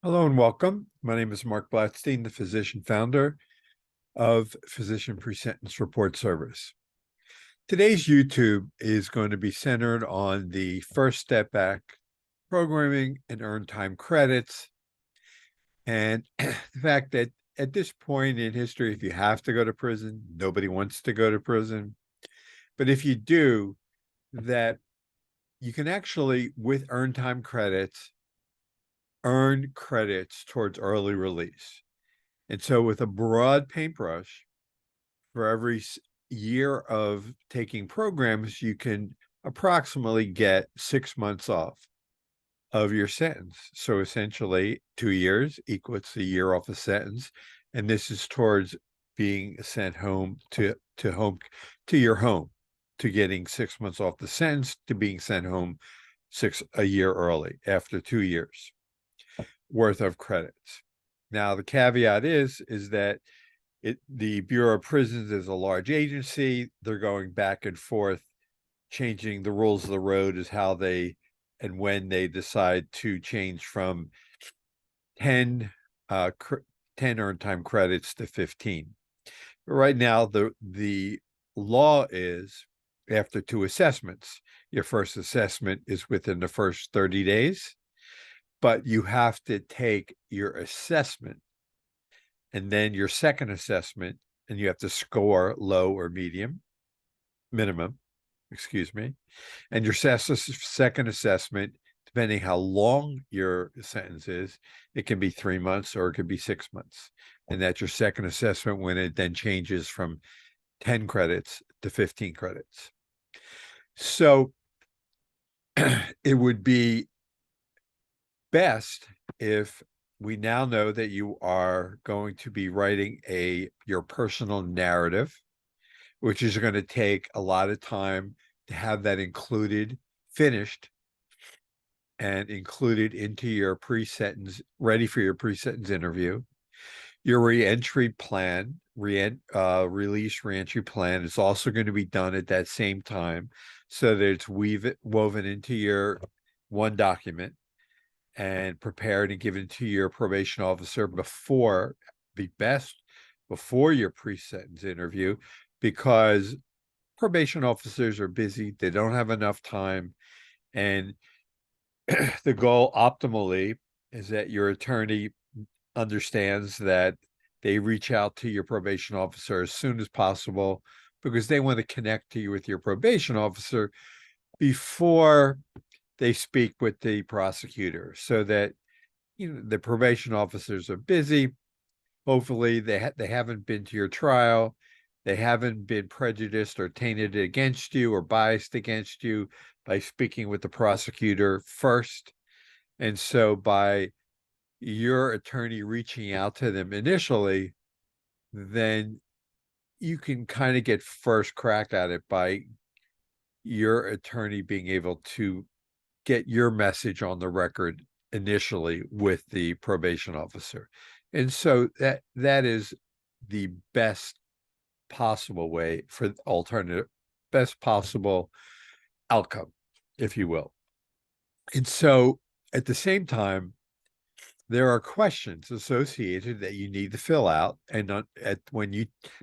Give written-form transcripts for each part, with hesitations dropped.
Hello and welcome. My name is Marc Blatstein, the physician founder of Physician Presentence Report Service. Today's YouTube is going to be centered on the First Step Back programming and earned time credits, and the fact that at this point in history, if you have to go to prison, nobody wants to go to prison. But if you do, that you can actually, with earned time credits, earn credits towards early release. And so with a broad paintbrush, for every year of taking programs, you can approximately get 6 months off of your sentence. So essentially 2 years equals a year off a sentence. And this is towards being sent home to your home, to getting 6 months off the sentence, to being sent home a year early after 2 years worth of credits. Now, the caveat is that the Bureau of Prisons is a large agency. They're going back and forth, changing the rules of the road as how they and when they decide to change from 10 earned time credits to 15. But right now, the law is after 2 assessments. Your first assessment is within the first 30 days, but you have to take your assessment and then your second assessment, and you have to score low or minimum, and your second assessment, depending how long your sentence is, it can be 3 months or it could be 6 months. And that's your second assessment when it then changes from 10 credits to 15 credits. So it would be best if we now know that you are going to be writing your personal narrative, which is going to take a lot of time to have that finished and included into your pre-sentence, ready for your pre-sentence interview. Your reentry plan, release reentry plan is also going to be done at that same time so that it's woven into your one document and prepared and given to your probation officer before your pre-sentence interview, because probation officers are busy. They don't have enough time. And the goal optimally is that your attorney understands that they reach out to your probation officer as soon as possible, because they want to connect to you with your probation officer before they speak with the prosecutor, so that the probation officers are busy. Hopefully they haven't been to your trial. They haven't been prejudiced or tainted against you or biased against you by speaking with the prosecutor first. And so by your attorney reaching out to them initially, then you can kind of get first crack at it by your attorney being able to get your message on the record initially with the probation officer. And so that is the best possible way for best possible outcome, if you will. And so at the same time, there are questions associated that you need to fill out and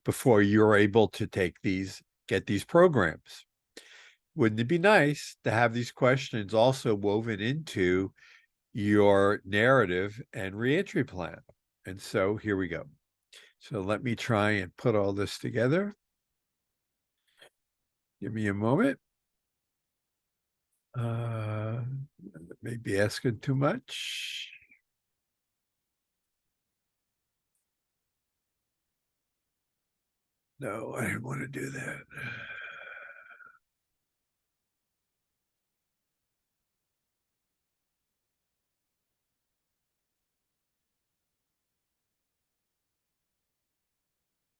before you're able to get these programs. Wouldn't it be nice to have these questions also woven into your narrative and reentry plan? And so here we go. So let me try and put all this together. Give me a moment. Maybe asking too much. No, I didn't want to do that.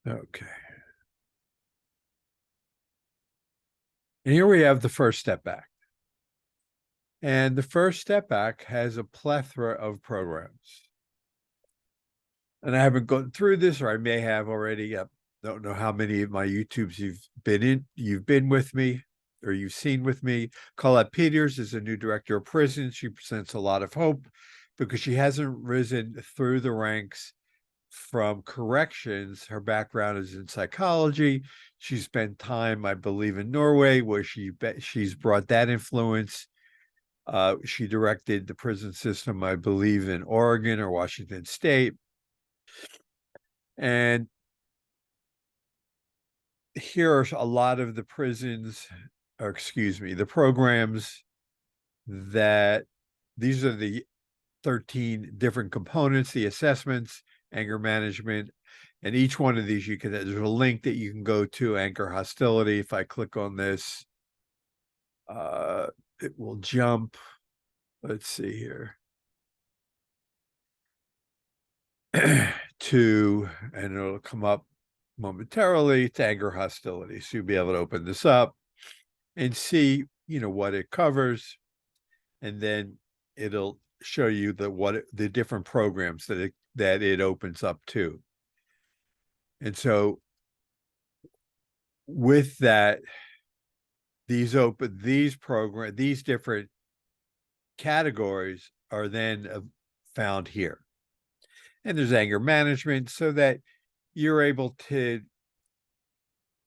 Okay. And here we have the First Step Back. And the First Step Back has a plethora of programs. And I haven't gone through this, or I may have already. Don't know how many of my YouTubes you've been with me or you've seen with me. Colette Peters is a new director of prisons. She presents a lot of hope because she hasn't risen through the ranks from corrections. Her background is in psychology. She spent time, I believe, in Norway, where she's brought that influence. She directed the prison system, I believe, in Oregon or Washington State. And here are a lot of the prisons, or excuse me, the programs that these are the 13 different components, the assessments, anger management, and each one of these there's a link that you can go to, anger hostility. If I click on this, it will jump. Let's see here. To, and it'll come up momentarily to anger hostility. So you'll be able to open this up and see, what it covers. And then it'll show you the different programs that it opens up to. And so with that, these different categories are then found here. And there's anger management, so that you're able to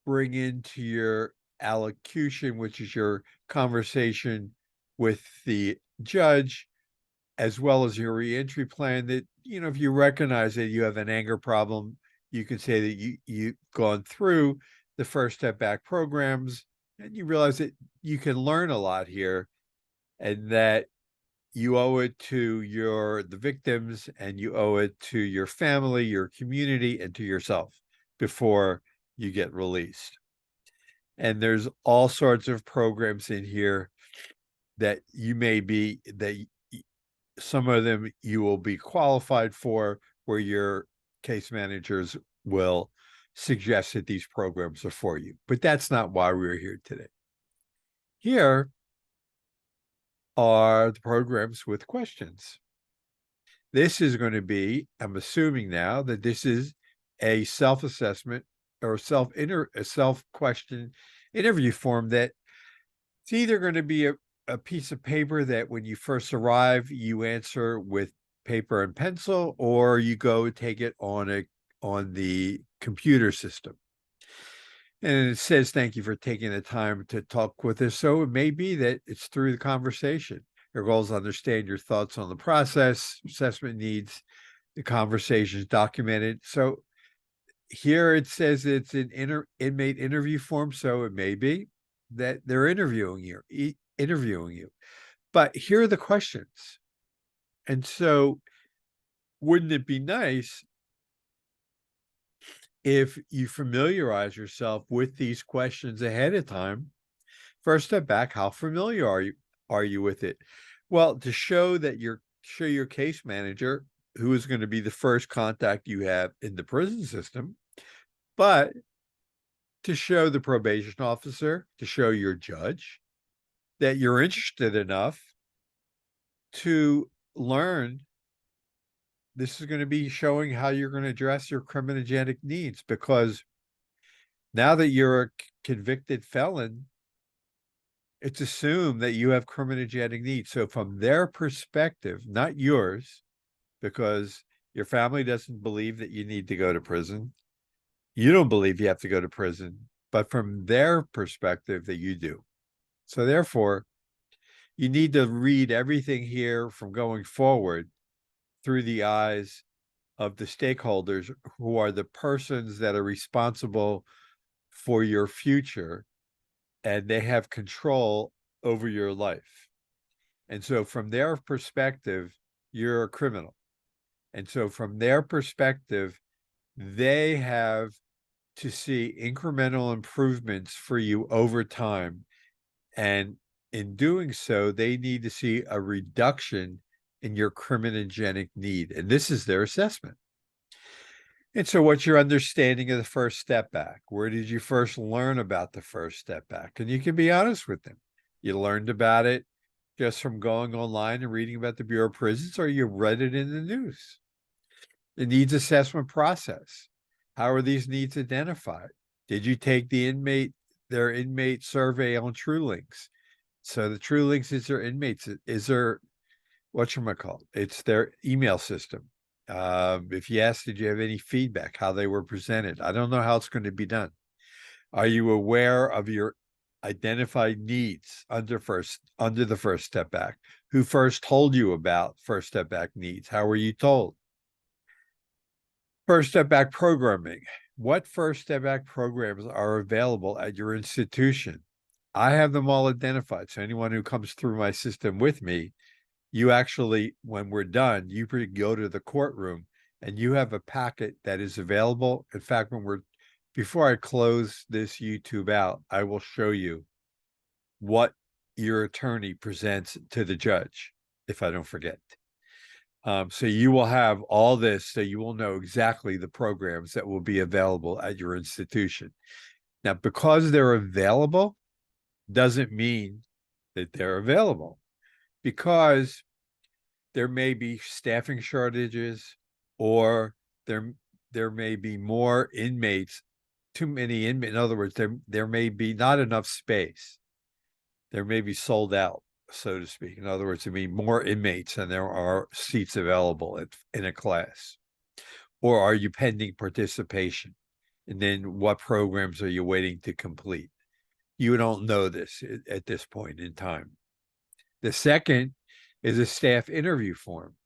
bring into your allocution, which is your conversation with the judge, as well as your reentry plan, that, if you recognize that you have an anger problem, you can say that you've gone through the First Step Back programs and you realize that you can learn a lot here, and that you owe it to the victims, and you owe it to your family, your community, and to yourself before you get released. And there's all sorts of programs in here that some of them you will be qualified for, where your case managers will suggest that these programs are for you. But that's not why we're here today. Here are the programs with questions. This is going to be, I'm assuming now that this is a self-assessment or a self-question interview form, that it's either going to be a piece of paper that when you first arrive, you answer with paper and pencil, or you go take it on the computer system. And it says, thank you for taking the time to talk with us. So it may be that it's through the conversation. Your goal is to understand your thoughts on the process, assessment needs, the conversations documented. So here it says it's an inmate interview form. So it may be that they're interviewing you. But here are the questions. And so wouldn't it be nice if you familiarize yourself with these questions ahead of time? First step back, how familiar are you with it? Well, to show your case manager, who is going to be the first contact you have in the prison system, but to show the probation officer, to show your judge that you're interested enough to learn. This is going to be showing how you're going to address your criminogenic needs, because now that you're a convicted felon, it's assumed that you have criminogenic needs. So from their perspective, not yours, because your family doesn't believe that you need to go to prison. You don't believe you have to go to prison, but from their perspective that you do. So therefore, you need to read everything here from going forward through the eyes of the stakeholders, who are the persons that are responsible for your future, and they have control over your life. And so from their perspective, you're a criminal. And so from their perspective, they have to see incremental improvements for you over time. And in doing so, they need to see a reduction in your criminogenic need. And this is their assessment. And so what's your understanding of the First Step Back? Where did you first learn about the First Step Back? And you can be honest with them. You learned about it just from going online and reading about the Bureau of Prisons, or you read it in the news. The needs assessment process. How are these needs identified? Did you take their inmate survey on TrueLinks? So the TrueLinks is their inmates. Is there whatchamacallit, it's their email system. If you ask, did you have any feedback, how they were presented? I don't know how it's going to be done. Are you aware of your identified needs under the First Step Act? Who first told you about First Step Act needs? How were you told? First Step Act programming. What First Step Act programs are available at your institution? I have them all identified. So anyone who comes through my system with me, you actually, when we're done, you go to the courtroom and you have a packet that is available. In fact, before I close this YouTube out, I will show you what your attorney presents to the judge, if I don't forget. So you will have all this, so you will know exactly the programs that will be available at your institution. Now, because they're available doesn't mean that they're available, because there may be staffing shortages, or there may be more inmates, too many inmates. In other words, there may be not enough space. There may be sold out, so to speak. In other words, there may be more inmates than there are seats available in a class. Or are you pending participation? And then what programs are you waiting to complete? You don't know this at this point in time. The second is a staff interview form.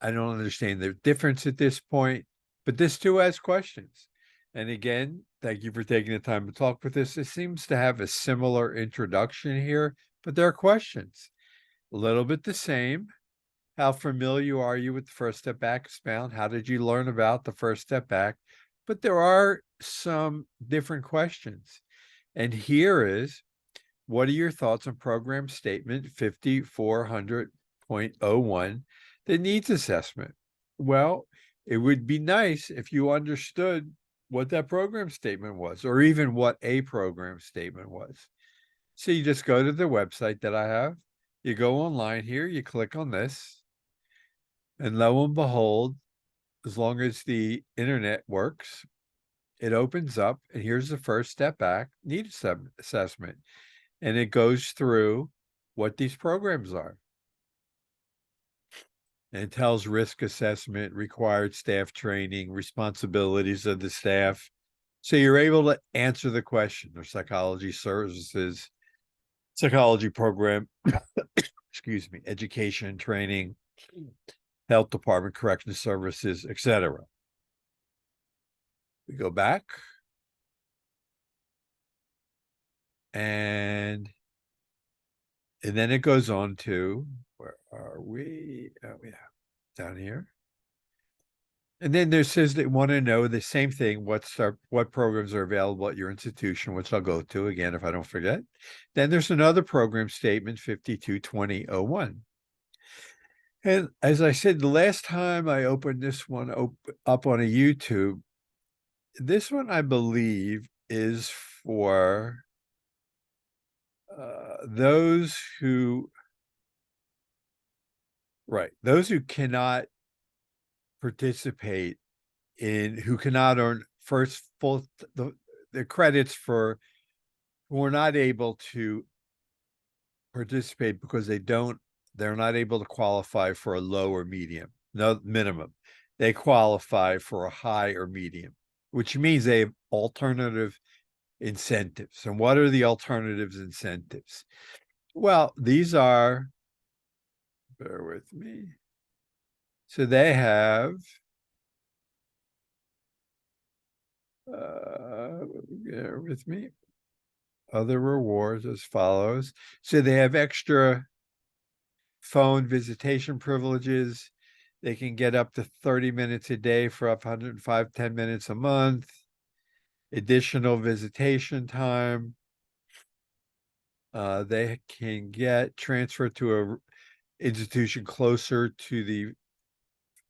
I don't understand the difference at this point, but this too has questions. And again, thank you for taking the time to talk with us. It seems to have a similar introduction here, but there are questions. A little bit the same. How familiar are you with the First Step Act expound? How did you learn about the First Step Act? But there are some different questions. And here is, what are your thoughts on program statement 5400.01, the needs assessment? Well, it would be nice if you understood what that program statement was, or even what a program statement was. So you just go to the website that I have, you go online here, you click on this, and lo and behold, as long as the internet works, it opens up, and here's the First Step Act needs assessment. And it goes through what these programs are. And it tells risk assessment, required staff training, responsibilities of the staff. So you're able to answer the question. Or psychology services, psychology program, excuse me, education, training, health department, corrections services, etc. We go back. And then it goes on to, where are we? Oh, yeah, down here. And then there says they want to know the same thing, what programs are available at your institution, which I'll go to again if I don't forget. Then there's another program statement, 5220.01. And as I said, the last time I opened this one up on a YouTube, this one I believe is for those who cannot participate who cannot earn the credits for, who are not able to participate because they're not able to qualify for a low or medium, no minimum. They qualify for a high or medium, which means they have alternative incentives. And what are the alternatives incentives? Well, these are, bear with me. So they have, bear with me, other rewards as follows. So they have extra phone visitation privileges. They can get up to 30 minutes a day for up 105, 10 minutes a month. Additional visitation time. They can get transferred to a institution closer to the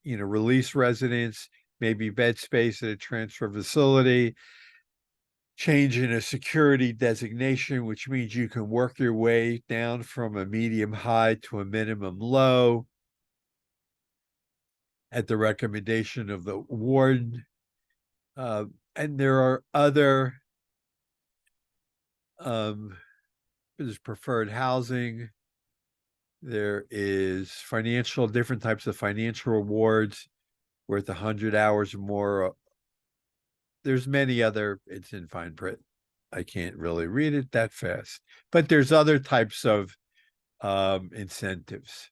release residence, maybe bed space at a transfer facility, change in a security designation, which means you can work your way down from a medium high to a minimum low at the recommendation of the warden. And there are other, there's preferred housing, There is different types of financial rewards worth 100 hours or more. There's many other, it's in fine print. I can't really read it that fast, but there's other types of incentives.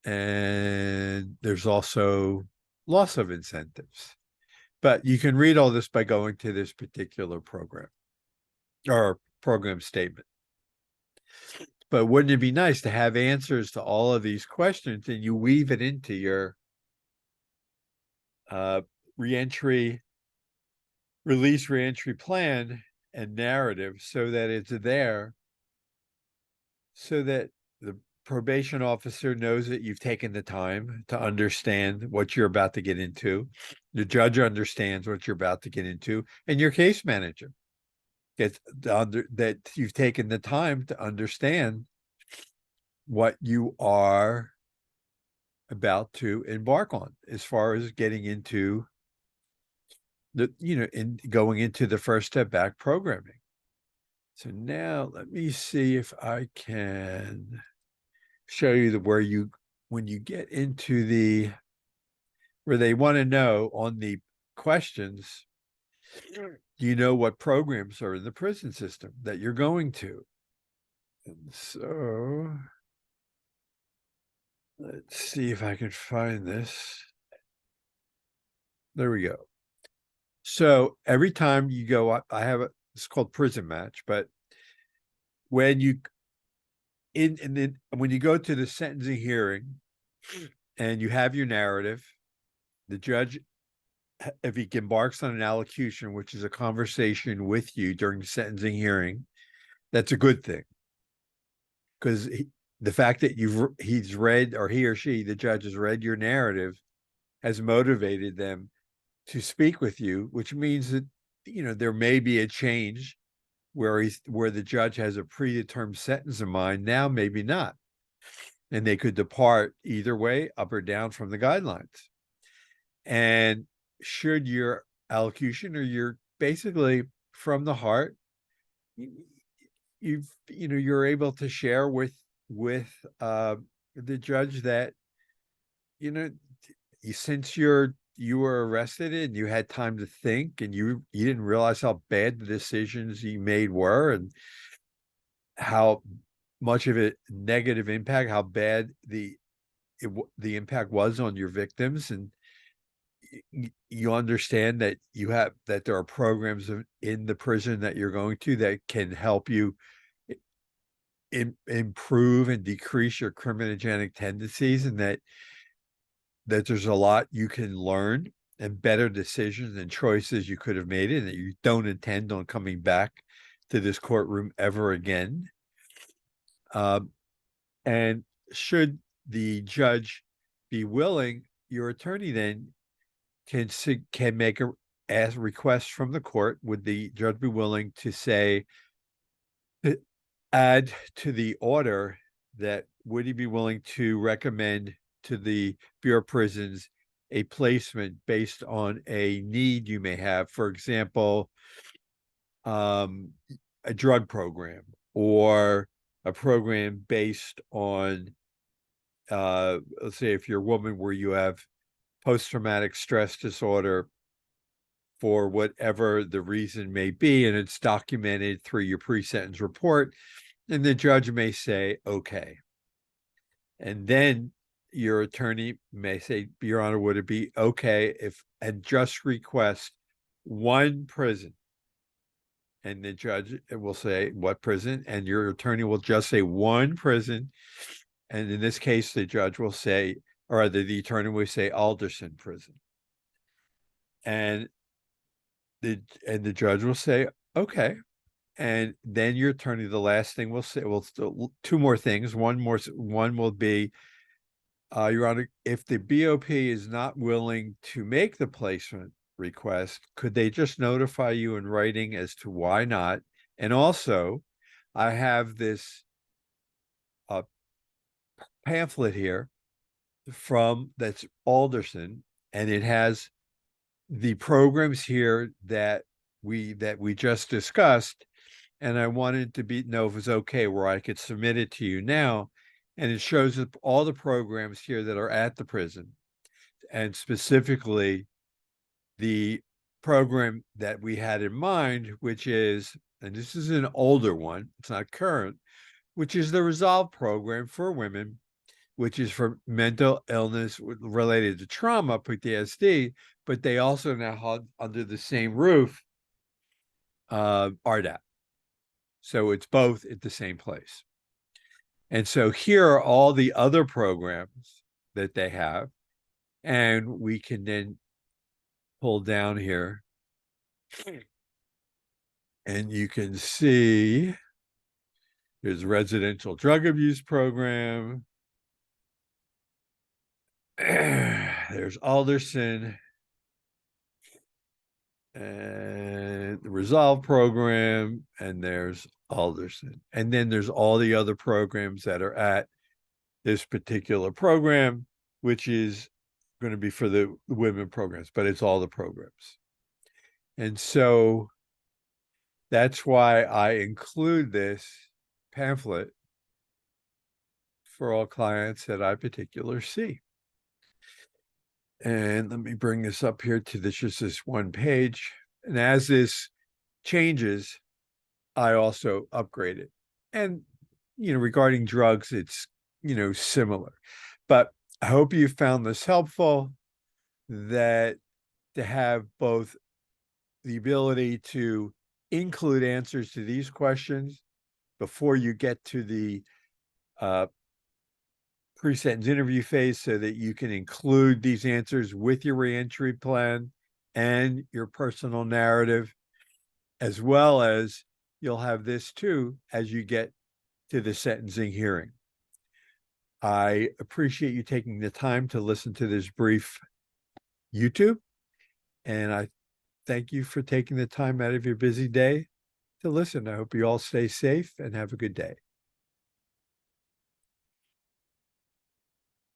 And there's also loss of incentives. But you can read all this by going to this particular program or program statement. But wouldn't it be nice to have answers to all of these questions and you weave it into your reentry plan and narrative so that it's there, so that the probation officer knows that you've taken the time to understand what you're about to get into. The judge understands what you're about to get into, and your case manager gets that you've taken the time to understand what you are about to embark on as far as getting into in going into the first step back programming. So now let me see if I can show you when you get into where they want to know on the questions, do you know what programs are in the prison system that you're going to? And so let's see if I can find this. There we go. So every time you go, it's called Prison Match, but when you when you go to the sentencing hearing and you have your narrative, the judge, if he embarks on an allocution, which is a conversation with you during the sentencing hearing, that's a good thing. Because the fact that he's read, or he or she, the judge, has read your narrative, has motivated them to speak with you, which means that there may be a change where the judge has a predetermined sentence in mind. Now, maybe not. And they could depart either way, up or down from the guidelines. And should your allocution, or you're basically from the heart, you're able to share with the judge that since you were arrested and you had time to think, and you didn't realize how bad the decisions you made were, and how much of a negative impact, how bad the impact was on your victims, and you understand that there are programs in the prison that you're going to that can help you improve and decrease your criminogenic tendencies, and that there's a lot you can learn and better decisions and choices you could have made, and that you don't intend on coming back to this courtroom ever again. And should the judge be willing, your attorney then can make a request from the court. Would the judge be willing to add to the order that would he be willing to recommend to the Bureau of Prisons a placement based on a need you may have, for example, a drug program, or a program based on, let's say if you're a woman where you have post-traumatic stress disorder for whatever the reason may be, and it's documented through your pre-sentence report, and the judge may say, okay. And then your attorney may say, Your Honor, would it be okay and just request one prison? And the judge will say, what prison? And your attorney will just say one prison. And in this case, the judge will say, or rather the attorney will say Alderson Prison. And the judge will say, okay. And then your attorney, the last thing will say, well, two more things. One will be, Your Honor, if the BOP is not willing to make the placement request, could they just notify you in writing as to why not? And also, I have this pamphlet here that's Alderson, and it has the programs here that we just discussed, and I wanted to know if it was okay where I could submit it to you now. And it shows up all the programs here that are at the prison, and specifically the program that we had in mind, which is, and this is an older one, it's not current, which is the Resolve program for women, which is for mental illness related to trauma, PTSD, but they also now have under the same roof RDAP. So it's both at the same place. And so here are all the other programs that they have. And we can then pull down here. And you can see there's residential drug abuse program. There's Alderson. And the Resolve program, and there's Alderson. And then there's all the other programs that are at this particular program, which is going to be for the women programs, but it's all the programs. And so that's why I include this pamphlet for all clients that I particularly see. And let me bring this up here to just this one page. And as this changes, I also upgrade it. And, regarding drugs, it's, similar. But I hope you found this helpful, that to have both the ability to include answers to these questions before you get to the pre-sentence interview phase, so that you can include these answers with your reentry plan and your personal narrative, as well as you'll have this too as you get to the sentencing hearing. I appreciate you taking the time to listen to this brief YouTube, and I thank you for taking the time out of your busy day to listen. I hope you all stay safe and have a good day.